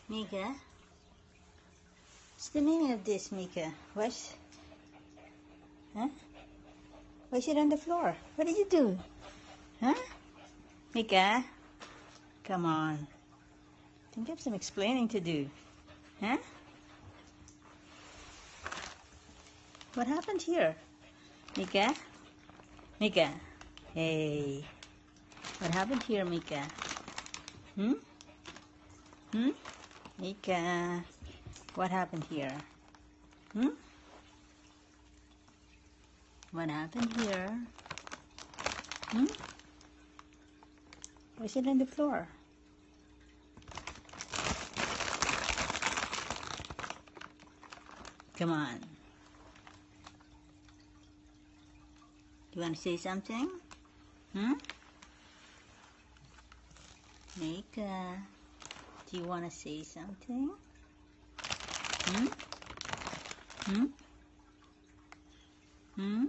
Mika? What's the meaning of this, Mika? Huh? Why is it on the floor? What did you do? Huh? Mika? Come on. I think you have some explaining to do. Huh? What happened here? Mika? Mika? Hey. What happened here, Mika? Hmm? Hmm? Mika? What happened here? Hmm? What happened here? Hmm? Why is it on the floor? Come on. Do you want to say something? Hmm? Mika, do you want to say something? Hmm? Hmm? Hmm?